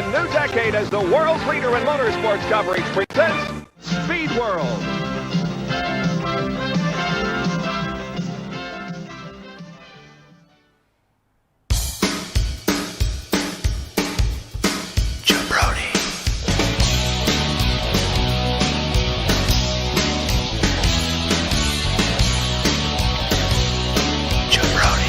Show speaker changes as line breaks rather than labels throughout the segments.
a new decade as the world's leader in motorsports coverage presents Speed World.
Jabroni. Jabroni.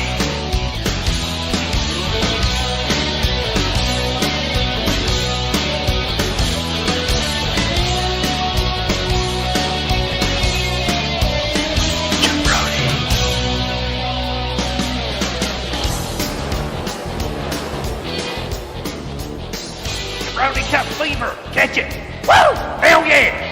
Jabroni Cup fever. Catch it. Woo! Hell yeah!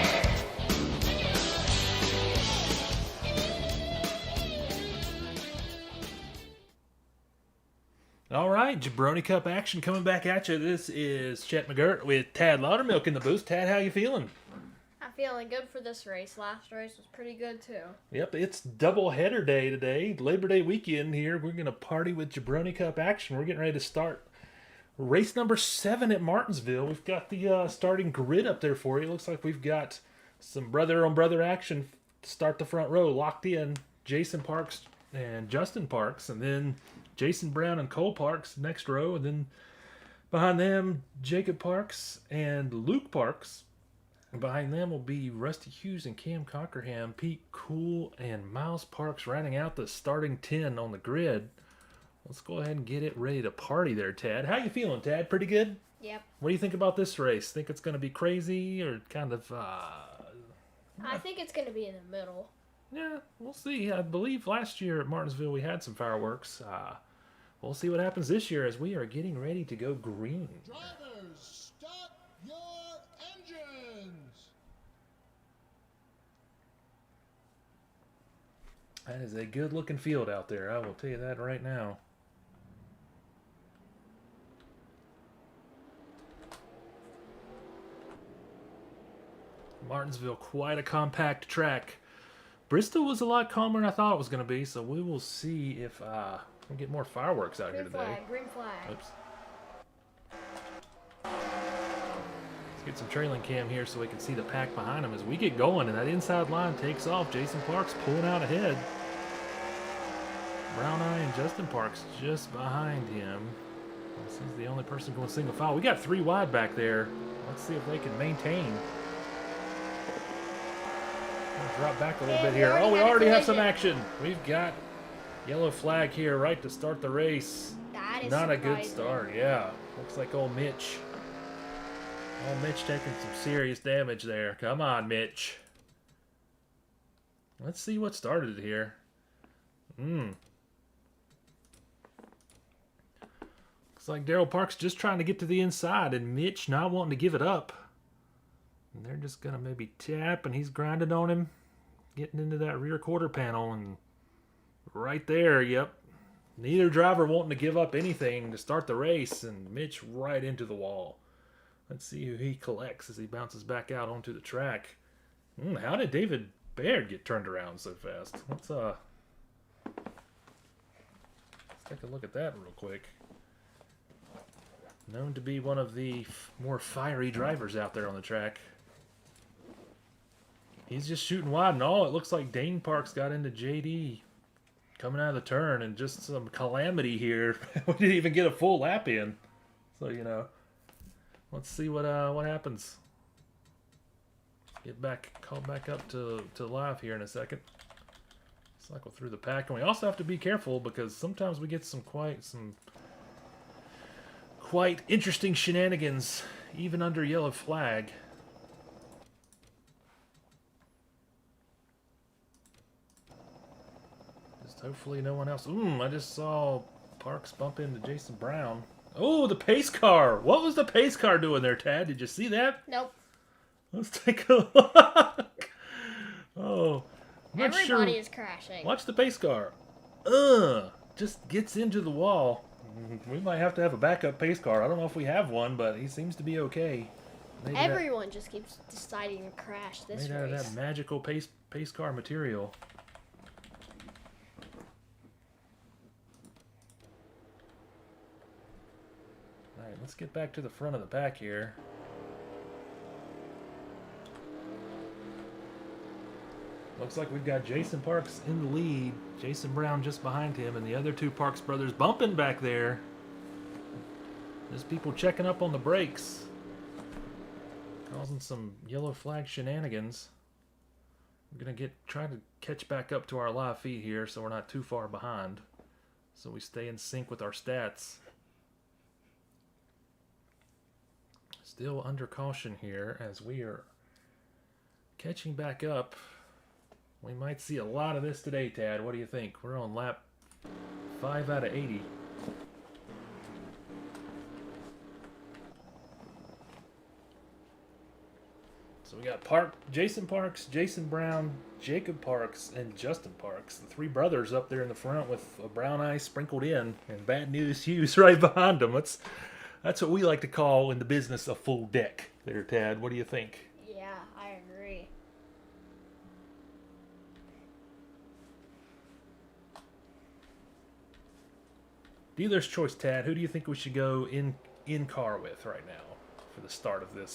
All right, Jabroni Cup action coming back at you. This is Chet McGurk with Tad Lowdermilk in the booth. Tad, how you feeling?
I'm feeling good for this race. Last race was pretty good too.
Yep, it's double header day today. Labor Day weekend here. We're going to party with Jabroni Cup action. We're getting ready to start race number 7 at Martinsville. We've got the starting grid up there for you. It looks like we've got some brother-on-brother action to start the front row. Locked in Jason Parks and Justin Parks, and then Jason Brown and Cole Parks next row, and then behind them Jacob Parks and Luke Parks. And behind them will be Rusty Hughes and Cam Cockerham, Pete Cool and Miles Parks rounding out the starting 10 on the grid. Let's go ahead and get it ready to party there, Tad. How you feeling, Tad? Pretty good?
Yep.
What do you think about this race? Think it's going to be crazy or kind of...
I think it's going to be in the middle.
Yeah, we'll see. I believe last year at Martinsville we had some fireworks. We'll see what happens this year as we are getting ready to go green.
Drivers, start your engines!
That is a good-looking field out there. I will tell you that right now. Martinsville, quite a compact track. Bristol was a lot calmer than I thought it was going to be, so we will see if we get more fireworks out here today.
Green flag.
Oops. Let's get some trailing cam here so we can see the pack behind him as we get going, and that inside line takes off. Jason Parks pulling out ahead. Brown Eye and Justin Parks just behind him. This is the only person going single file. We got 3 wide back there. Let's see if they can maintain. Drop back a little bit here. Oh, we already have some action. We've got yellow flag here right to start the race.
That is
Not a good
surprising.
start, yeah. Looks like old Mitch. Old Mitch taking some serious damage there. Come on, Mitch. Let's see what started it here. Looks like Daryl Parks just trying to get to the inside and Mitch not wanting to give it up. And they're just going to maybe tap, and he's grinding on him. Getting into that rear quarter panel, and right there, yep. Neither driver wanting to give up anything to start the race, and Mitch right into the wall. Let's see who he collects as he bounces back out onto the track. How did David Baird get turned around so fast? Let's take a look at that real quick. Known to be one of the more fiery drivers out there on the track. He's just shooting wide and all. It looks like Dane Parks got into JD coming out of the turn, and just some calamity here. We didn't even get a full lap in. So, you know, let's see what happens. Get back, called back up to live here in a second. Cycle through the pack, and we also have to be careful because sometimes we get some quite interesting shenanigans even under yellow flag. Just hopefully no one else. I just saw Parks bump into Jason Brown. Oh, the pace car. What was the pace car doing there, Tad? Did you see that?
Nope.
Let's take a look. Oh, I'm not
Everybody
sure.
is crashing.
Watch the pace car. Just gets into the wall. We might have to have a backup pace car. I don't know if we have one, but he seems to be okay.
Everyone just keeps deciding to crash this
Made out of
race.
that magical pace car material. Alright, let's get back to the front of the pack here. Looks like we've got Jason Parks in the lead. Jason Brown just behind him, and the other two Parks brothers bumping back there. There's people checking up on the brakes. Causing some yellow flag shenanigans. We're going to try to catch back up to our live feed here so we're not too far behind. So we stay in sync with our stats. Still under caution here as we are catching back up. We might see a lot of this today, Tad. What do you think? We're on lap 5 out of 80. So we got Jason Parks, Jason Brown, Jacob Parks, and Justin Parks. The three brothers up there in the front with a brown eye sprinkled in, and Bad News Hughes right behind them. That's what we like to call in the business a full deck. There, Tad. What do you think?
Yeah, I agree.
Dealer's choice, Tad. Who do you think we should go in car with right now for the start of the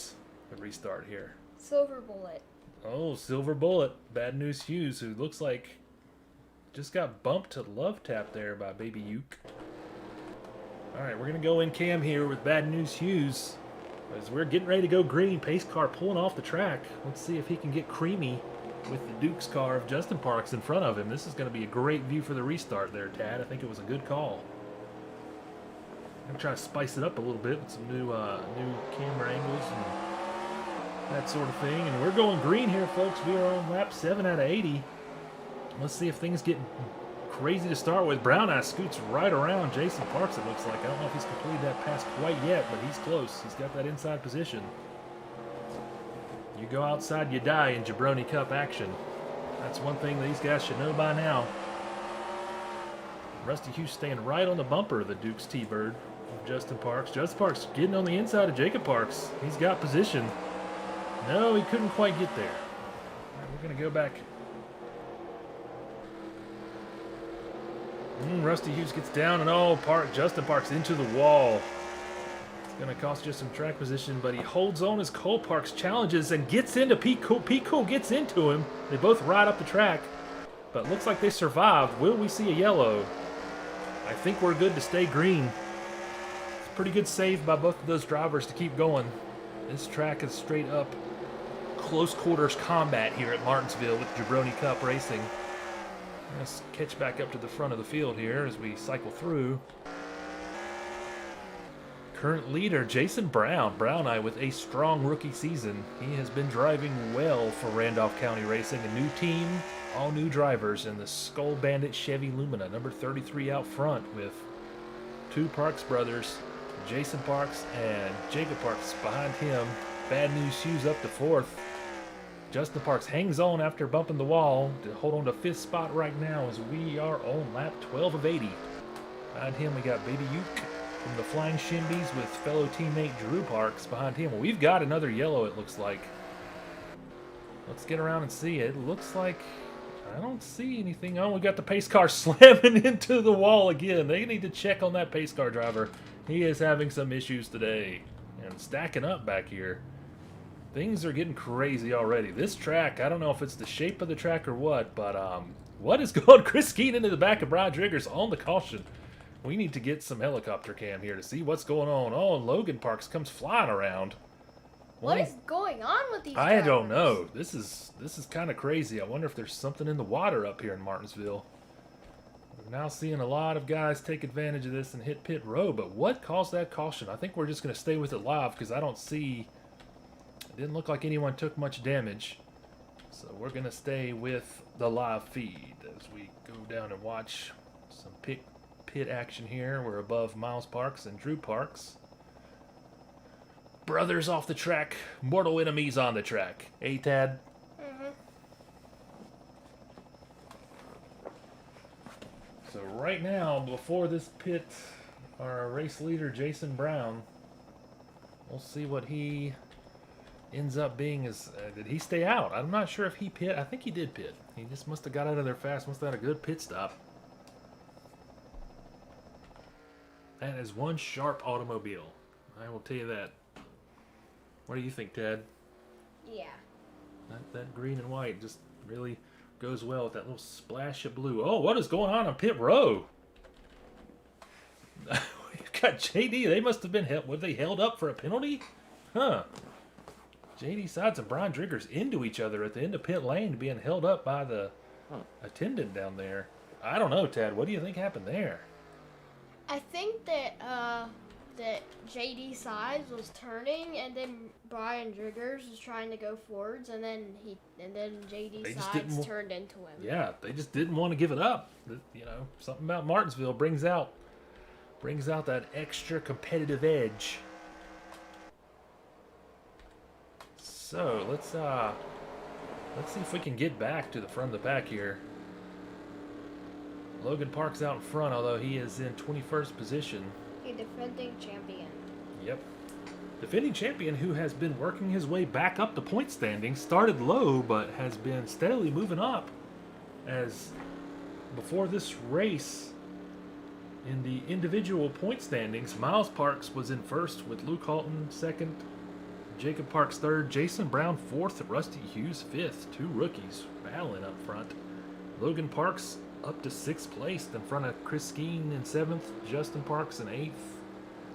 restart here?
Silver Bullet.
Oh, Silver Bullet. Bad News Hughes, who looks like just got bumped to love tap there by Baby Uke. Alright, we're going to go in cam here with Bad News Hughes as we're getting ready to go green. Pace car pulling off the track. Let's see if he can get creamy with the Duke's car of Justin Parks in front of him. This is going to be a great view for the restart there, Tad. I think it was a good call. I'm going to try to spice it up a little bit with some new camera angles and that sort of thing. And we're going green here, folks. We are on lap 7 out of 80. Let's see if things get crazy to start with. Brown Eye scoots right around Jason Parks, it looks like. I don't know if he's completed that pass quite yet, but he's close. He's got that inside position. You go outside, you die in Jabroni Cup action. That's one thing these guys should know by now. Rusty Hughes staying right on the bumper of the Duke's T-Bird of Justin Parks. Justin Parks getting on the inside of Jacob Parks. He's got position. No, he couldn't quite get there. All right, we're going to go back. Rusty Hughes gets down, and Justin Parks into the wall. It's going to cost you some track position, but he holds on as Cole Parks challenges and gets into Pico. Pico gets into him. They both ride up the track, but looks like they survived. Will we see a yellow? I think we're good to stay green. It's a pretty good save by both of those drivers to keep going. This track is straight up close quarters combat here at Martinsville with Jabroni Cup Racing. Let's catch back up to the front of the field here as we cycle through. Current leader, Jason Brown. Brown Eye with a strong rookie season. He has been driving well for Randolph County Racing. A new team, all new drivers in the Skull Bandit Chevy Lumina, number 33 out front with two Parks brothers, Jason Parks and Jacob Parks behind him. Bad News Hughes up to fourth. Justin Parks hangs on after bumping the wall to hold on to fifth spot right now as we are on lap 12 of 80. Behind him we got Baby Uke from the Flying Shimbies with fellow teammate Drew Parks behind him. Well, we've got another yellow, it looks like. Let's get around and see it. It looks like I don't see anything. Oh, we got the pace car slamming into the wall again. They need to check on that pace car driver. He is having some issues today and stacking up back here. Things are getting crazy already. This track, I don't know if it's the shape of the track or what, but what is going? Chris Keen into the back of Brian Driggers on the caution. We need to get some helicopter cam here to see what's going on. Oh, and Logan Parks comes flying around.
What is going on with these
I don't
drivers?
know. This is kind of crazy. I wonder if there's something in the water up here in Martinsville. We're now seeing a lot of guys take advantage of this and hit pit road, but what caused that caution? I think we're just going to stay with it live because I don't see... It didn't look like anyone took much damage. So we're going to stay with the live feed as we go down and watch some pit action here. We're above Miles Parks and Drew Parks. Brothers off the track, mortal enemies on the track. Hey, Tad?
Mm-hmm.
So right now, before this pit, our race leader, Jason Brown, we'll see what he ends up being. Did he stay out? I'm not sure if he pit. I think he did pit. He just must have got out of there fast. Must have had a good pit stop. That is one sharp automobile. I will tell you that. What do you think, Ted?
Yeah.
That green and white just really goes well with that little splash of blue. Oh, what is going on pit row? We've got JD. They must have been held. Were they held up for a penalty? Huh. JD Sides and Brian Driggers into each other at the end of pit lane, being held up by the attendant down there. I don't know, Ted. What do you think happened there?
I think that that JD Sides was turning, and then Brian Driggers was trying to go forwards, and then JD Sides turned into him.
Yeah, they just didn't want to give it up. You know, something about Martinsville brings out that extra competitive edge. So let's see if we can get back to the front of the pack here. Logan Park's out in front, although he is in 21st position.
A defending champion.
Yep. Defending champion who has been working his way back up the point standings. Started low, but has been steadily moving up. As before this race, in the individual point standings, Miles Parks was in first with Luke Halton second, Jacob Parks third, Jason Brown fourth, Rusty Hughes fifth. Two rookies battling up front. Logan Parks up to sixth place in front of Chris Skeen in seventh, Justin Parks in eighth,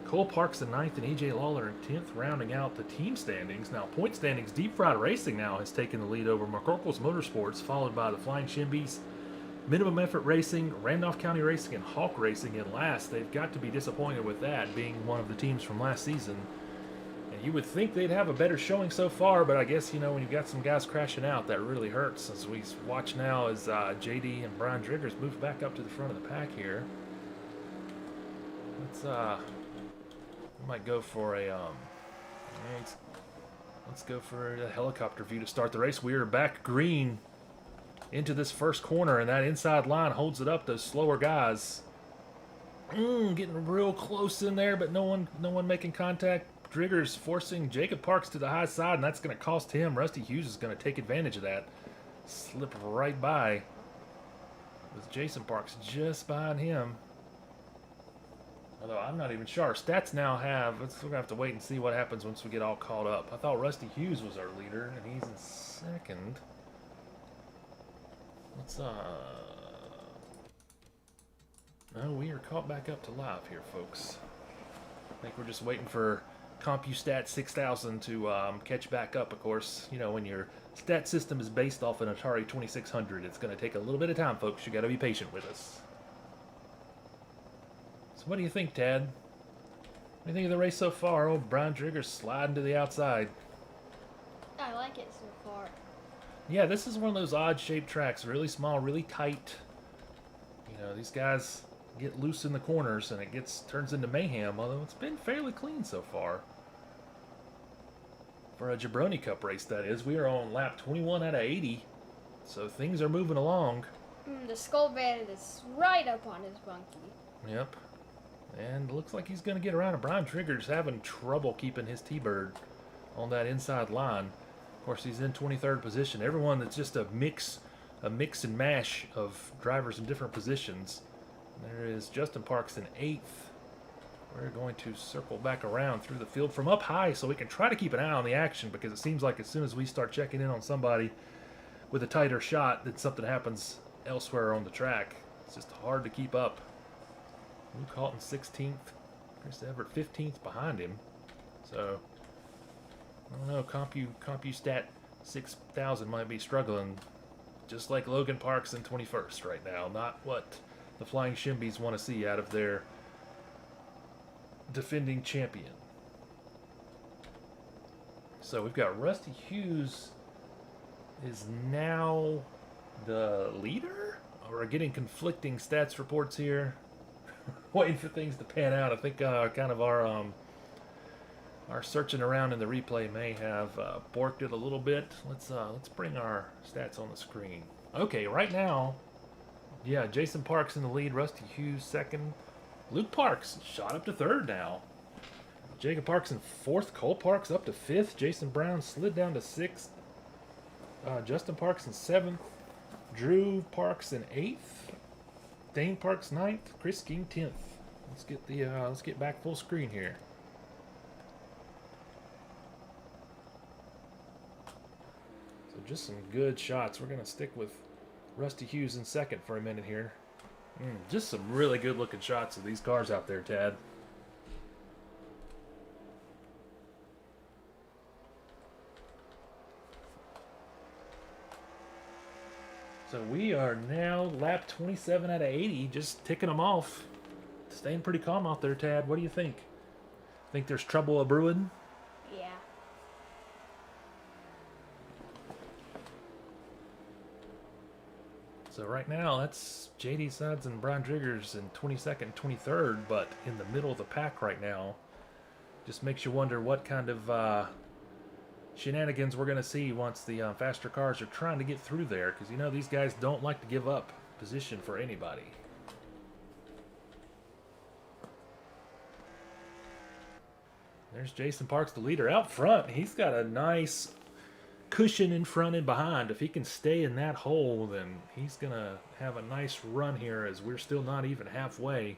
Cole Parks in ninth, and EJ Lawler in 10th, rounding out the team standings. Now, point standings, Deep Fried Racing now has taken the lead over McGurk's Motorsports, followed by the Flying Shimbies, Minimum Effort Racing, Randolph County Racing, and Hawk Racing in last. They've got to be disappointed with that, being one of the teams from last season. And you would think they'd have a better showing so far, but I guess, you know, when you've got some guys crashing out, that really hurts. As we watch now as JD and Brian Driggers move back up to the front of the pack here. We might go for a let's go for a helicopter view to start the race. We are back green into this first corner, and that inside line holds it up. Those slower guys getting real close in there, but no one making contact. Driggers forcing Jacob Parks to the high side, and that's going to cost him. Rusty Hughes is going to take advantage of that. Slip right by with Jason Parks just behind him. Although I'm not even sure. Our stats now have, we're going to have to wait and see what happens once we get all caught up. I thought Rusty Hughes was our leader, and he's in second. No, we are caught back up to live here, folks. I think we're just waiting for CompuStat 6000 to catch back up. Of course, you know, when your stat system is based off an Atari 2600, it's going to take a little bit of time, folks. You got to be patient with us. So what do you think, Tad? What do you think of the race so far? Old Brian Driggers sliding to the outside.
I like it so far.
Yeah, this is one of those odd-shaped tracks. Really small, really tight. You know, these guys get loose in the corners, and it turns into mayhem, although it's been fairly clean so far. For a Jabroni Cup race, that is. We are on lap 21 out of 80, so things are moving along.
The Skull Bandit is right up on his bunkie.
Yep. And it looks like he's going to get around it. Brian Trigger's having trouble keeping his T-Bird on that inside line. Of course, he's in 23rd position. Everyone that's just a mix and mash of drivers in different positions. There is Justin Parks in 8th. We're going to circle back around through the field from up high so we can try to keep an eye on the action, because it seems like as soon as we start checking in on somebody with a tighter shot, that something happens elsewhere on the track. It's just hard to keep up. Luke Halton 16th. Chris Everett 15th behind him. So, I don't know, CompuStat 6000 might be struggling, just like Logan Parks in 21st right now. Not what the Flying Shimbies want to see out of their defending champion. So we've got Rusty Hughes is now the leader? We're getting conflicting stats reports here. Waiting for things to pan out. I think kind of our searching around in the replay may have borked it a little bit. Let's bring our stats on the screen. Okay, right now, yeah, Jason Parks in the lead, Rusty Hughes second, Luke Parks shot up to third now. Jacob Parks in fourth, Cole Parks up to fifth, Jason Brown slid down to sixth, Justin Parks in seventh, Drew Parks in eighth, Dane Parks ninth, Chris King 10th. Let's get back full screen here. just some good shots. We're going to stick with Rusty Hughes in second for a minute here. Just some really good looking shots of these cars out there, Tad. So we are now lap 27 out of 80, just ticking them off. Staying pretty calm out there, Tad. What do you think? Think there's trouble a-brewing?
Yeah.
So right now, that's JD Sides and Brian Driggers in 22nd, 23rd, but in the middle of the pack right now. Just makes you wonder what kind of shenanigans we're going to see once the faster cars are trying to get through there, because you know these guys don't like to give up position for anybody. There's Jason Parks, the leader out front. He's got a nice cushion in front and behind. If he can stay in that hole, then he's going to have a nice run here, as we're still not even halfway.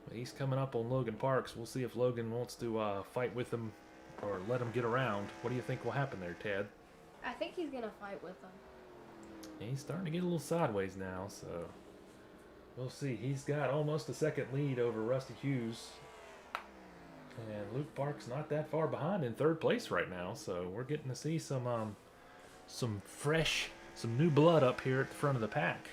But he's coming up on Logan Parks. We'll see if Logan wants to fight with him or let him get around. What do you think will happen there, Tad?
I think he's going to fight with him.
He's starting to get a little sideways now, so we'll see. He's got almost a second lead over Rusty Hughes. And Luke Parks not that far behind in third place right now, so we're getting to see some fresh, some new blood up here at the front of the pack.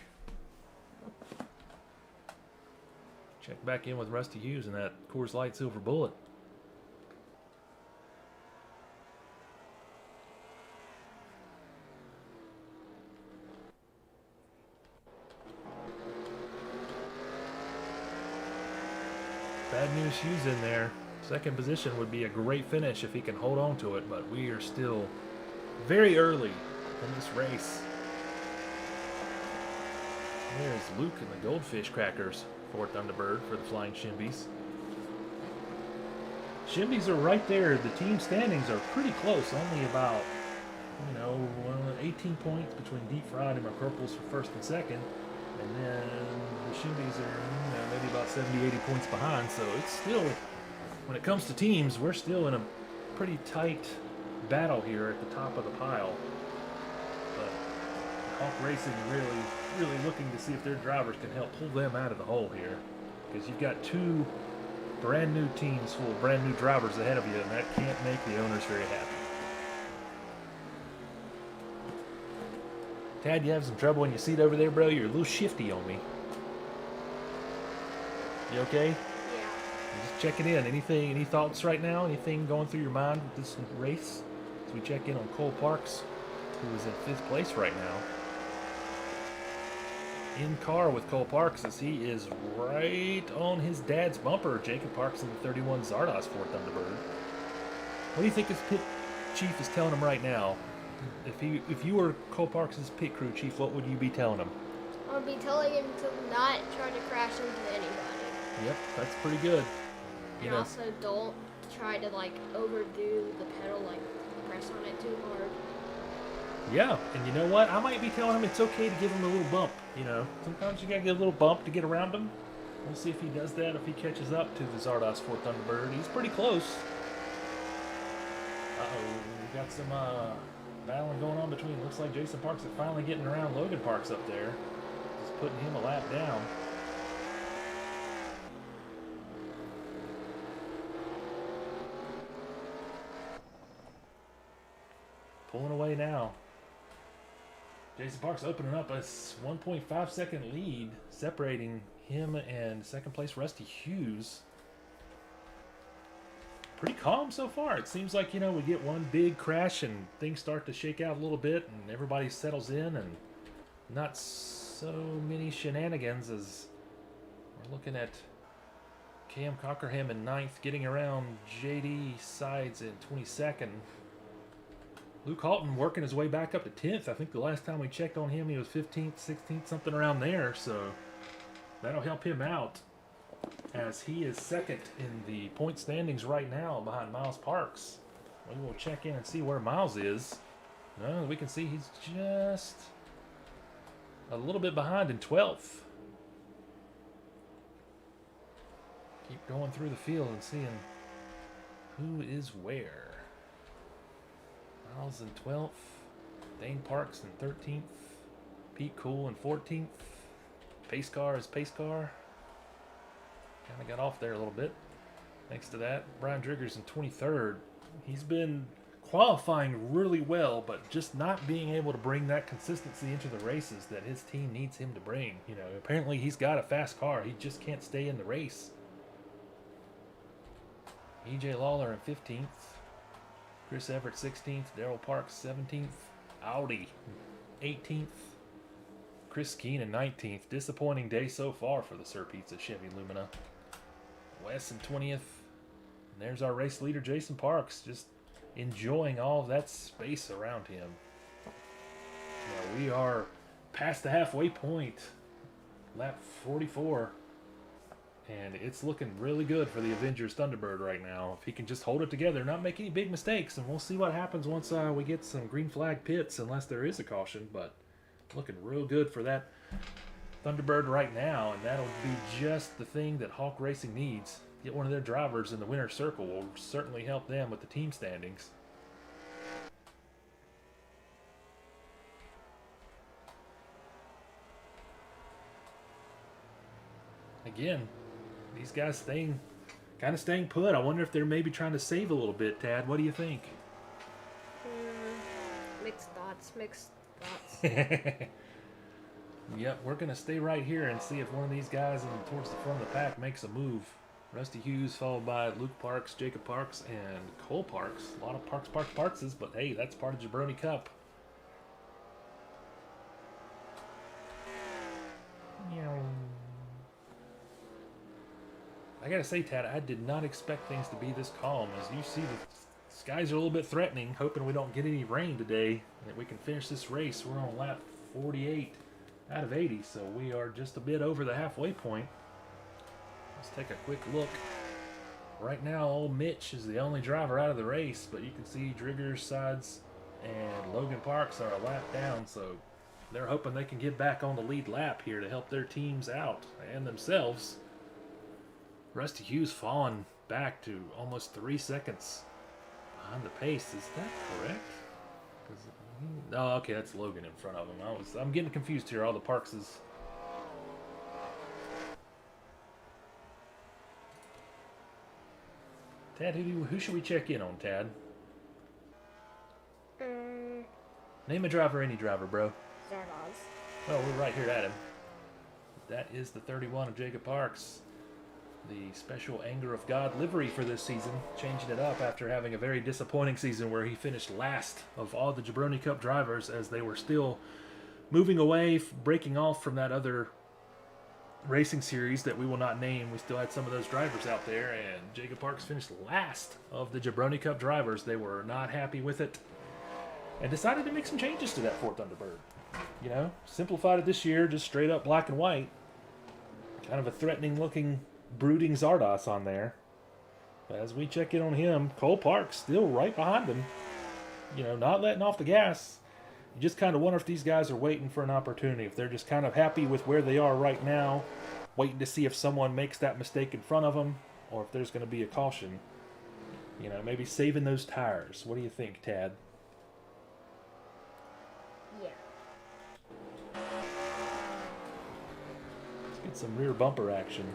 Check back in with Rusty Hughes and that Coors Light Silver Bullet. Bad news, Hughes in there. Second position would be a great finish if he can hold on to it, but we are still very early in this race. There's Luke and the Goldfish Crackers for Thunderbird for the Flying Shimbies. Shimbies are right there. The team standings are pretty close, only about, 18 points between Deep Fried and McGurk's for first and second. And then the Shimbies are, maybe about 70, 80 points behind, so it's still, when it comes to teams, we're still in a pretty tight battle here at the top of the pile. But Hawk Racing really looking to see if their drivers can help pull them out of the hole here. Because you've got two brand new teams full of brand new drivers ahead of you, and that can't make the owners very happy. Tad, you have some trouble in your seat over there, bro? You're a little shifty on me. You okay? Just checking in. Any thoughts right now? Anything going through your mind with this race? As we check in on Cole Parks, who is in 5th place right now. In car with Cole Parks, as he is right on his dad's bumper. Jacob Parks in the 31 Zardos for Thunderbird. What do you think his pit chief is telling him right now? If you were Cole Parks' pit crew chief, what would you be telling him?
I would be telling him to not try to crash into anybody.
Yep, that's pretty good.
And also don't try to overdo the pedal, press on it too hard.
Yeah, and you know what? I might be telling him it's okay to give him a little bump. Sometimes you gotta get a little bump to get around him. We'll see if he does that, if he catches up to the Zardos for Thunderbird. He's pretty close. We got some battling going on between. Looks like Jason Parks is finally getting around Logan Parks up there. Just putting him a lap down. Pulling away now. Jason Parks opening up a 1.5 second lead, separating him and second place Rusty Hughes. Pretty calm so far. It seems like, we get one big crash and things start to shake out a little bit and everybody settles in, and not so many shenanigans as we're looking at Cam Cockerham in 9th, getting around JD Sides in 22nd. Luke Halton working his way back up to 10th. I think the last time we checked on him, he was 15th, 16th, something around there. So that'll help him out, as he is second in the point standings right now behind Miles Parks. We will check in and see where Miles is. We can see he's just a little bit behind in 12th. Keep going through the field and seeing who is where. Miles in 12th. Dane Parks in 13th. Pete Cool in 14th. Pace car is pace car. Kind of got off there a little bit. Thanks to that. Brian Driggers in 23rd. He's been qualifying really well, but just not being able to bring that consistency into the races that his team needs him to bring. You know, apparently he's got a fast car. He just can't stay in the race. EJ Lawler in 15th. Chris Everett 16th. Darrell Parks 17th. Audi 18th. Chris Keenan 19th. Disappointing day so far for the Sir Pizza Chevy Lumina. Wes in 20th. And there's our race leader, Jason Parks, just enjoying all of that space around him. Now we are past the halfway point. Lap 44. And it's looking really good for the Avengers Thunderbird right now. If he can just hold it together, not make any big mistakes, and we'll see what happens once we get some green flag pits, unless there is a caution. But looking real good for that Thunderbird right now, and that'll be just the thing that Hawk Racing needs. Get one of their drivers in the winner's circle will certainly help them with the team standings. Again, these guys kind of staying put. I wonder if they're maybe trying to save a little bit, Tad. What do you think?
Mixed thoughts.
Yep, we're going to stay right here and see if one of these guys towards the front of the pack makes a move. Rusty Hughes followed by Luke Parks, Jacob Parks, and Cole Parks. A lot of Parkses, but hey, that's part of Jabroni Cup. I gotta say, Tad, I did not expect things to be this calm. As you see, the skies are a little bit threatening, hoping we don't get any rain today, and that we can finish this race. We're on lap 48 out of 80, so we are just a bit over the halfway point. Let's take a quick look. Right now, old Mitch is the only driver out of the race, but you can see Driggers, Sides, and Logan Parks are a lap down, so they're hoping they can get back on the lead lap here to help their teams out and themselves. Rusty Hughes falling back to almost 3 seconds behind the pace. Is that correct? Oh, okay, that's Logan in front of him. I'm getting confused here. All the Parkses. Tad, who should we check in on, Tad? Name a driver, any driver, bro.
Zardoz.
Oh, we're right here at him. That is the 31 of Jacob Parks. The special Anger of God livery for this season, changing it up after having a very disappointing season where he finished last of all the Jabroni Cup drivers as they were still moving away, breaking off from that other racing series that we will not name. We still had some of those drivers out there, and Jacob Parks finished last of the Jabroni Cup drivers. They were not happy with it and decided to make some changes to that Ford Thunderbird. You know, simplified it this year, just straight up black and white. Kind of a threatening looking brooding Zardoz on there. But as we check in on him, Cole Parks still right behind him. You know, not letting off the gas. You just kind of wonder if these guys are waiting for an opportunity. If they're just kind of happy with where they are right now, waiting to see if someone makes that mistake in front of them, or if there's going to be a caution. You know, maybe saving those tires. What do you think, Tad?
Yeah.
Let's get some rear bumper action.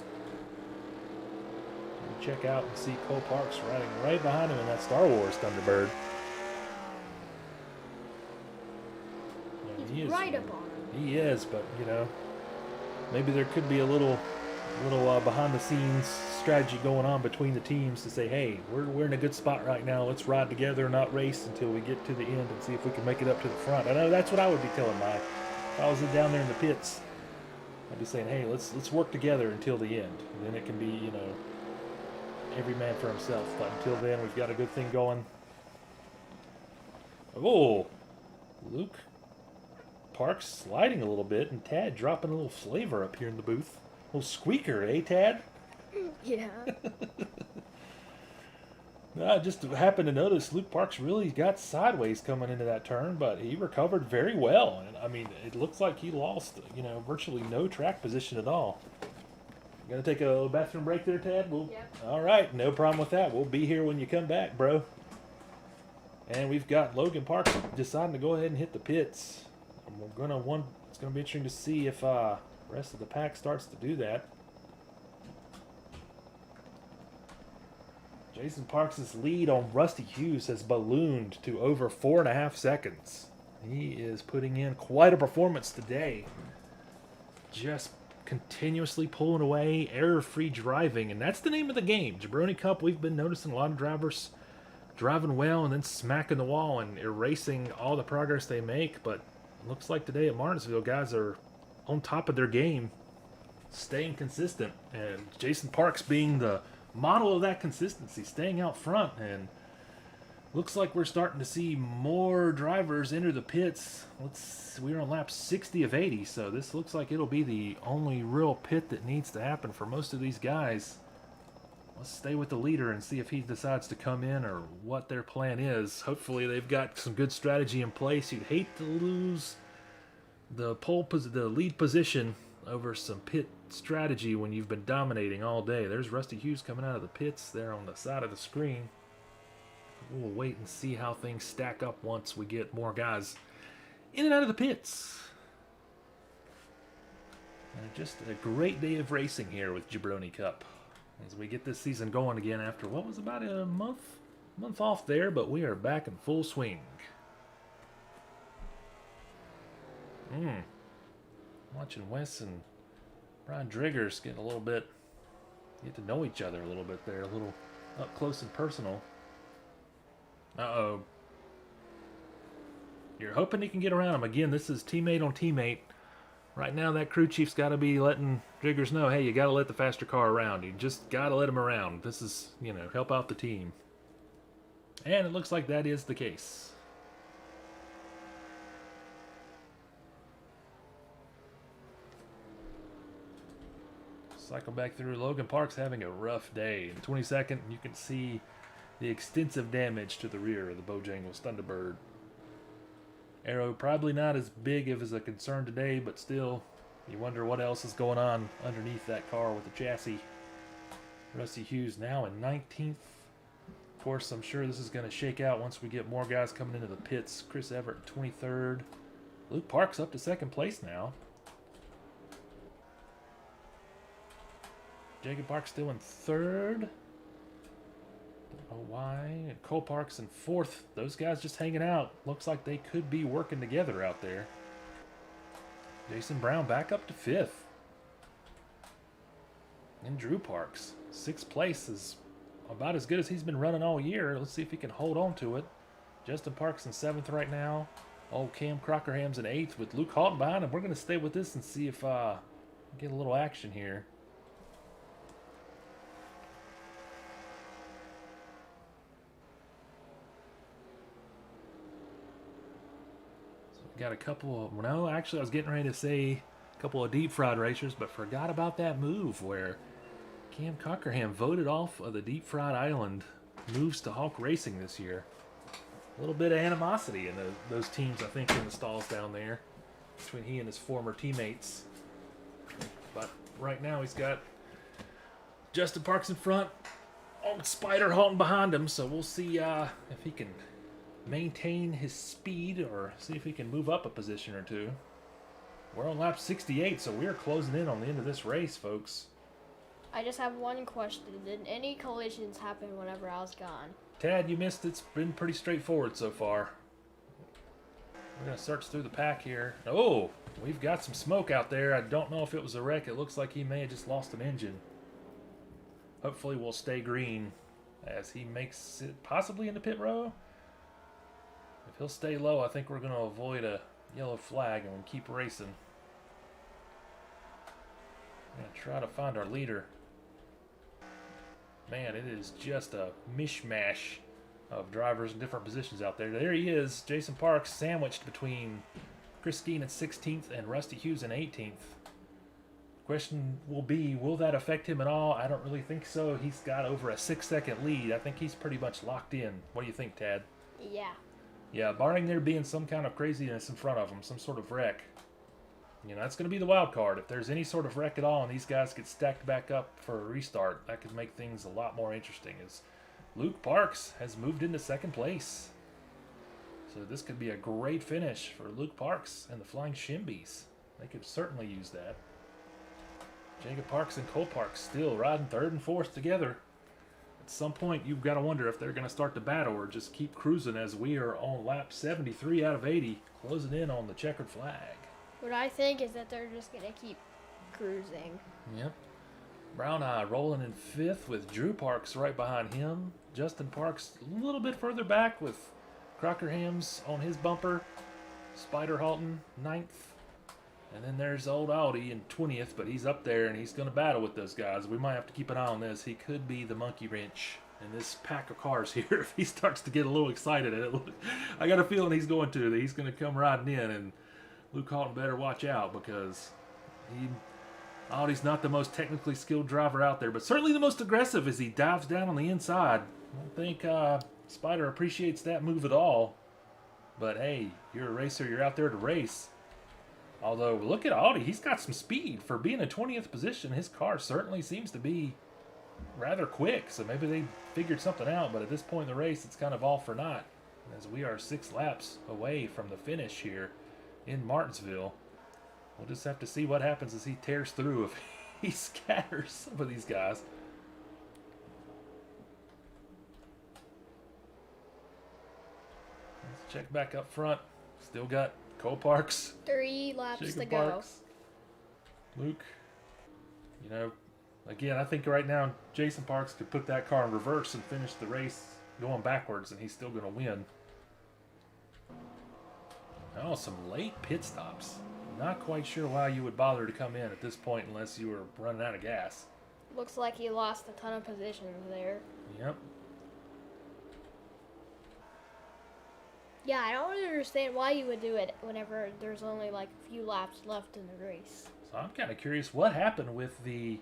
Check out and see Cole Parks riding right behind him in that Star Wars Thunderbird.
He's right up on him.
He is, but you know, maybe there could be a little behind the scenes strategy going on between the teams to say, hey, we're in a good spot right now. Let's ride together, not race until we get to the end and see if we can make it up to the front. I know that's what I would be telling if I was down there in the pits. I'd be saying, hey, let's work together until the end. And then it can be, you know, every man for himself. But until then, we've got a good thing going. Oh, Luke Parks sliding a little bit, and Tad dropping a little flavor up here in the booth. A little squeaker, eh, Tad?
Yeah.
I just happened to notice Luke Parks really got sideways coming into that turn, but he recovered very well. And I mean, it looks like he lost, you know, virtually no track position at all. Gonna take a bathroom break there, Tad?
Yep.
All right, no problem with that. We'll be here when you come back, bro. And we've got Logan Parks deciding to go ahead and hit the pits. And it's gonna be interesting to see if the rest of the pack starts to do that. Jason Parks' lead on Rusty Hughes has ballooned to over 4.5 seconds. He is putting in quite a performance today. Just continuously pulling away, error-free driving, and that's the name of the game. Jabroni Cup, we've been noticing a lot of drivers driving well and then smacking the wall and erasing all the progress they make, but it looks like today at Martinsville, guys are on top of their game, staying consistent, and Jason Parks being the model of that consistency, staying out front, and looks like we're starting to see more drivers enter the pits. We're on lap 60 of 80, so this looks like it'll be the only real pit that needs to happen for most of these guys. Let's stay with the leader and see if he decides to come in or what their plan is. Hopefully they've got some good strategy in place. You'd hate to lose the lead position over some pit strategy when you've been dominating all day. There's Rusty Hughes coming out of the pits there on the side of the screen. We'll wait and see how things stack up once we get more guys in and out of the pits. And just a great day of racing here with Jabroni Cup as we get this season going again after what was about a month off there, but we are back in full swing. Watching Wes and Brian Driggers get to know each other a little bit there, a little up close and personal. Uh-oh. You're hoping he can get around him. Again, this is teammate on teammate. Right now, that crew chief's got to be letting Driggers know, hey, you got to let the faster car around. You just got to let him around. This is, help out the team. And it looks like that is the case. Cycle back through. Logan Parks having a rough day. In 22nd, you can see the extensive damage to the rear of the Bojangles Thunderbird. Arrow probably not as big of as a concern today, but still, you wonder what else is going on underneath that car with the chassis. Rusty Hughes now in 19th. Of course, I'm sure this is going to shake out once we get more guys coming into the pits. Chris Everett 23rd. Luke Parks up to second place now. Jacob Parks still in third. Don't know why. And Cole Parks in fourth. Those guys just hanging out. Looks like they could be working together out there. Jason Brown back up to fifth. And Drew Parks, sixth place, is about as good as he's been running all year. Let's see if he can hold on to it. Justin Parks in seventh right now. Old Cam Crockerham's in eighth with Luke Halton behind him. We're going to stay with this and see if get a little action here. Got a couple of, no, actually I was getting ready to say a couple of deep fried racers, but forgot about that move where Cam Cockerham voted off of the Deep Fried Island, moves to Hawk Racing this year. A little bit of animosity in those teams, I think, in the stalls down there between he and his former teammates. But right now he's got Justin Parks in front, Old Spider Halton behind him, so we'll see if he can maintain his speed or see if he can move up a position or two. We're on lap 68, so we're closing in on the end of this race, folks.
I just have one question. Did any collisions happen whenever I was gone?
Tad, you missed. It's been pretty straightforward so far. We're going to search through the pack here. Oh, we've got some smoke out there. I don't know if it was a wreck. It looks like he may have just lost an engine. Hopefully we'll stay green as he makes it possibly into pit row. If he'll stay low, I think we're going to avoid a yellow flag and we'll keep racing. I'm going to try to find our leader. Man, it is just a mishmash of drivers in different positions out there. There he is, Jason Parks, sandwiched between Chris Skeen at 16th and Rusty Hughes in 18th. Question will be, will that affect him at all? I don't really think so. He's got over a 6-second lead. I think he's pretty much locked in. What do you think, Tad?
Yeah.
Yeah, barring there being some kind of craziness in front of him, some sort of wreck. That's going to be the wild card. If there's any sort of wreck at all and these guys get stacked back up for a restart, that could make things a lot more interesting. As Luke Parks has moved into second place. So this could be a great finish for Luke Parks and the Flying Shimbies. They could certainly use that. Jacob Parks and Cole Parks still riding third and fourth together. At some point, you've got to wonder if they're going to start to battle or just keep cruising as we are on lap 73 out of 80, closing in on the checkered flag.
What I think is that they're just going to keep cruising.
Yep. Brown Eye rolling in fifth with Drew Parks right behind him. Justin Parks a little bit further back with Crockerham's on his bumper. Spider Halton ninth. And then there's old Audi in 20th, but he's up there and he's going to battle with those guys. We might have to keep an eye on this. He could be the monkey wrench in this pack of cars here if he starts to get a little excited. I got a feeling he's going to. That he's going to come riding in, and Luke Halton better watch out because Audi's not the most technically skilled driver out there, but certainly the most aggressive as he dives down on the inside. I don't think Spider appreciates that move at all. But hey, you're a racer. You're out there to race. Although, look at Audi. He's got some speed. For being in 20th position, his car certainly seems to be rather quick. So maybe they figured something out. But at this point in the race, it's kind of all for naught. As we are 6 laps away from the finish here in Martinsville. We'll just have to see what happens as he tears through. If he scatters some of these guys. Let's check back up front. Still got Cole Parks.
3 laps
Jacob
to go.
Parks, Luke. You know, again, I think right now Jason Parks could put that car in reverse and finish the race going backwards, and he's still going to win. Oh, some late pit stops. Not quite sure why you would bother to come in at this point unless you were running out of gas.
Looks like he lost a ton of positions there.
Yep.
Yeah, I don't really understand why you would do it whenever there's only like a few laps left in the race.
So I'm kind of curious what happened with the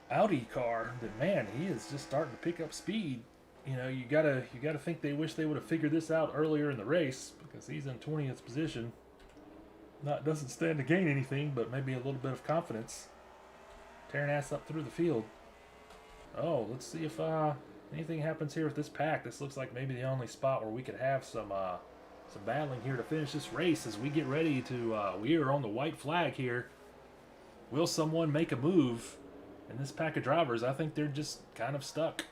Audi car. That man, he is just starting to pick up speed. You know, you gotta think they wish they would have figured this out earlier in the race because he's in 20th position. Doesn't stand to gain anything, but maybe a little bit of confidence. Tearing ass up through the field. Oh, let's see if anything happens here with this pack. This looks like maybe the only spot where we could have some battling here to finish this race as we get ready to. We are on the white flag here. Will someone make a move? In this pack of drivers, I think they're just kind of stuck.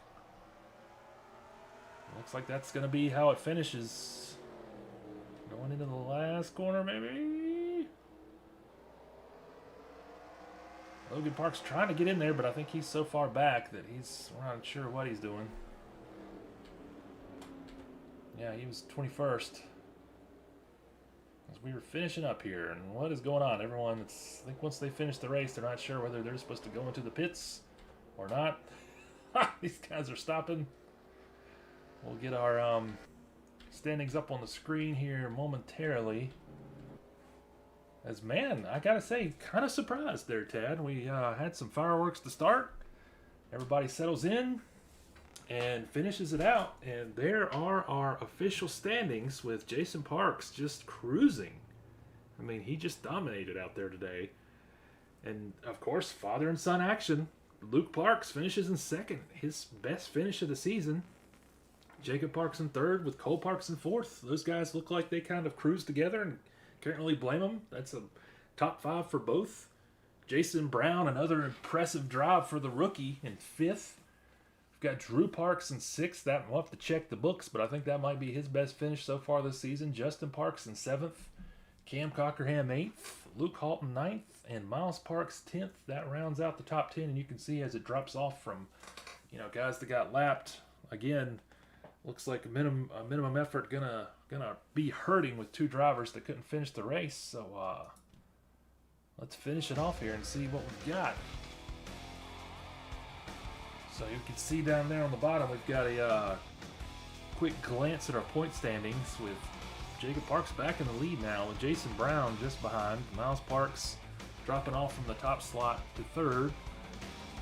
Looks like that's going to be how it finishes. Going into the last corner, maybe. Logan Park's trying to get in there, but I think he's so far back that we're not sure what he's doing. Yeah, he was 21st. As we were finishing up here, and what is going on? Everyone, I think once they finish the race, they're not sure whether they're supposed to go into the pits or not. These guys are stopping. We'll get our standings up on the screen here momentarily. As man, I gotta say, kind of surprised there, Tad. We had some fireworks to start. Everybody settles in and finishes it out. And there are our official standings with Jason Parks just cruising. I mean, he just dominated out there today. And, of course, father and son action. Luke Parks finishes in second. His best finish of the season. Jacob Parks in third with Cole Parks in fourth. Those guys look like they kind of cruise together and can't really blame them. That's a top 5 for both. Jason Brown, another impressive drive for the rookie in fifth. We've got Drew Parks in sixth. We'll have to check the books, but I think that might be his best finish so far this season. Justin Parks in seventh. Cam Cockerham eighth. Luke Halton ninth. And Miles Parks 10th. That rounds out the top 10, and you can see as it drops off from, guys that got lapped. Again, looks like a minimum effort gonna be hurting with 2 drivers that couldn't finish the race. So let's finish it off here and see what we've got. So you can see down there on the bottom, we've got a quick glance at our point standings with Jacob Parks back in the lead now, with Jason Brown just behind. Miles Parks dropping off from the top slot to third.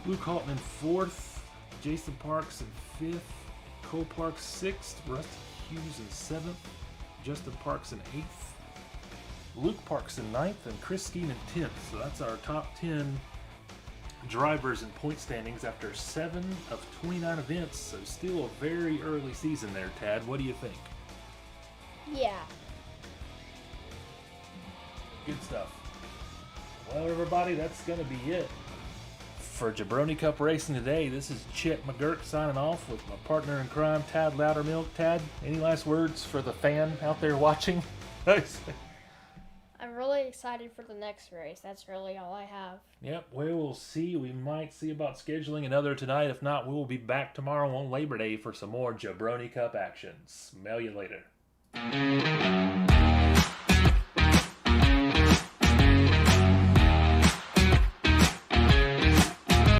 Luke Halton in fourth. Jason Parks in fifth. Cole Parks 6th, Rusty Hughes in 7th, Justin Parks in 8th, Luke Parks in 9th, and Chris Skeen in 10th. So that's our top 10 drivers in point standings after 7 of 29 events. So still a very early season there, Tad. What do you think?
Yeah.
Good stuff. Well, everybody, that's going to be it for Jabroni Cup Racing today. This is Chet McGurk signing off with my partner in crime, Tad Lowdermilk. Tad, any last words for the fan out there watching?
I'm really excited for the next race. That's really all I have.
Yep, we will see. We might see about scheduling another tonight. If not, we will be back tomorrow on Labor Day for some more Jabroni Cup action. Smell you later.